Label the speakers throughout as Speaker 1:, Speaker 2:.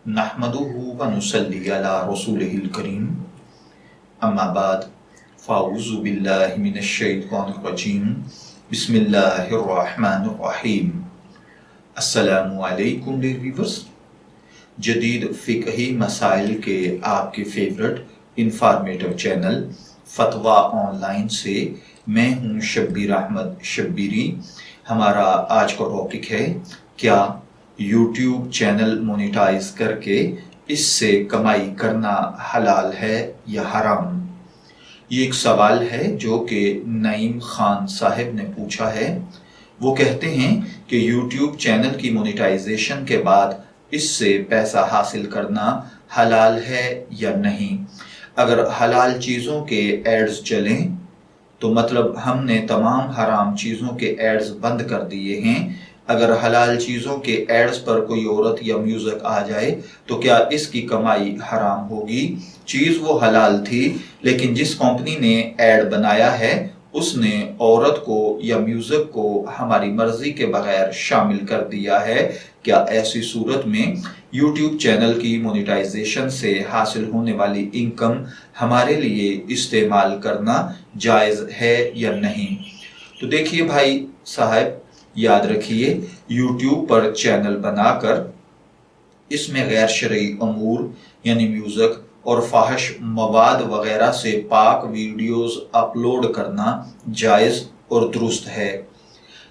Speaker 1: नहमदुहु व नुसल्ली अला रसूलिहिल करीम अम्मा बाद फ़ाऊज़ु बिल्लाहि मिनश शैतानिर रजीम बिस्मिल्लाहिर रहमानिर रहीम। अस्सलामु अलैकुम डियर व्यूअर्स, जदीद फ़िक़ही मसाइल के आपके फेवरेट इंफॉर्मेटिव चैनल फतवा ऑनलाइन से मैं हूँ शब्बीर अहमद शब्बीरी। हमारा आज का टॉपिक है, क्या यूट्यूब चैनल मोनेटाइज करके इससे कमाई करना हलाल है या हराम। ये एक सवाल है जो कि नईम खान साहब ने पूछा है। वो कहते हैं कि यूट्यूब चैनल की मोनेटाइजेशन के बाद इससे पैसा हासिल करना हलाल है या नहीं। अगर हलाल चीज़ों के एड्स चलें तो मतलब हमने तमाम हराम चीज़ों के एड्स बंद कर दिए हैं। अगर हलाल चीज़ों के एड्स पर कोई औरत या म्यूज़िक आ जाए तो क्या इसकी कमाई हराम होगी। चीज़ वो हलाल थी, लेकिन जिस कंपनी ने एड बनाया है उसने औरत को या म्यूज़िक को हमारी मर्जी के बगैर शामिल कर दिया है। क्या ऐसी सूरत में यूट्यूब चैनल की मोनेटाइजेशन से हासिल होने वाली इनकम हमारे लिए इस्तेमाल करना जायज़ है या नहीं। तो देखिए भाई साहब, याद रखिए, यूट्यूब पर चैनल बनाकर इसमें गैर शरई अमूर यानी म्यूज़िक और फाहिश मवाद वगैरह से पाक वीडियोस अपलोड करना जायज़ और दुरुस्त है,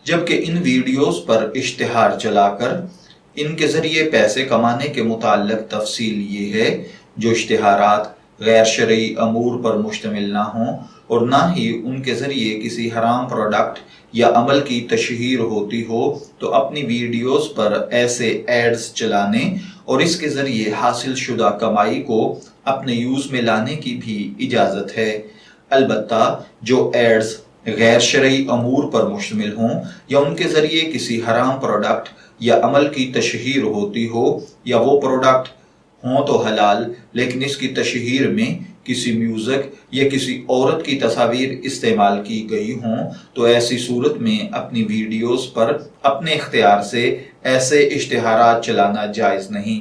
Speaker 1: जबकि इन वीडियोस पर इश्तिहार चलाकर इनके ज़रिए पैसे कमाने के मुताल्लिक़ तफसील ये है जो इश्तिहारात गैर शरई अमूर पर मुश्तमिल ना हों और ना ही उनके ज़रिए किसी हराम प्रोडक्ट या अमल की तशहीर होती हो, तो अपनी वीडियोस पर ऐसे एड्स चलाने और इसके ज़रिए हासिल शुदा कमाई को अपने यूज़ में लाने की भी इजाज़त है। अलबत्ता जो एड्स गैर शरई अमूर पर मुश्तमिल हों या उनके ज़रिए किसी हराम प्रोडक्ट या अमल की तशहीर होती हो, या वो प्रोडक्ट हों तो हलाल लेकिन इसकी तशहीर में किसी म्यूज़िक या किसी औरत की तस्वीर इस्तेमाल की गई हों, तो ऐसी सूरत में अपनी वीडियोस पर अपने इख्तियार से ऐसे इश्तिहारात चलाना जायज़ नहीं।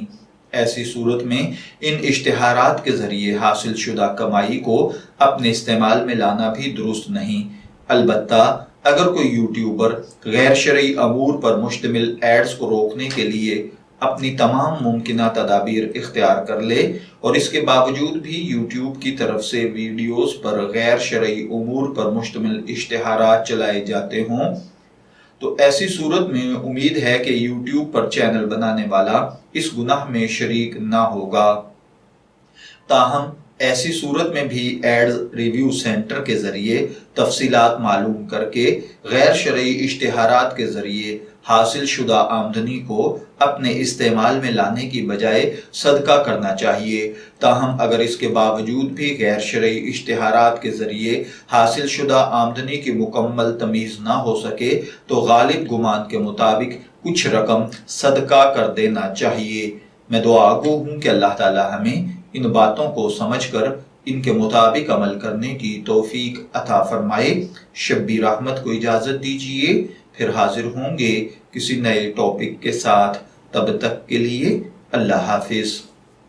Speaker 1: ऐसी सूरत में इन इश्तिहारात के ज़रिए हासिल शुदा कमाई को अपने इस्तेमाल में लाना भी दुरुस्त नहीं। अलबत्ता अगर कोई यूट्यूबर गैर शरई अमूर पर मुश्तमिल एड्स को रोकने के लिए अपनी तमाम मुमकिना तदाबीर इख्तियार कर ले और इसके बावजूद भी यूट्यूब की तरफ से वीडियोस पर गैर शरई उमूर पर मुश्तमिल इश्तिहारात चलाए जाते हों, तो ऐसी सूरत में उम्मीद है कि यूट्यूब पर चैनल बनाने वाला इस गुनाह में शरीक ना होगा। ताहम ऐसी सूरत में भी एड्स रिव्यू सेंटर के ज़रिए तफसीलात मालूम करके गैर शरई इश्तिहारात के ज़रिए हासिल शुदा आमदनी को अपने इस्तेमाल में लाने की बजाय सदका करना चाहिए। ताहम अगर इसके बावजूद भी गैर शरई इश्तिहारात के ज़रिए हासिल शुदा आमदनी की मुकम्मल तमीज़ ना हो सके तो गालिब गुमान के मुताबिक कुछ रकम सदका कर देना चाहिए। मैं दुआ गो हूँ कि अल्लाह ताला हमें इन बातों को समझकर इनके मुताबिक अमल करने की तौफीक अता फरमाए। शब्बीर अहमद को इजाज़त दीजिए, फिर हाजिर होंगे किसी नए टॉपिक के साथ। तब तक के लिए अल्लाह हाफिज़।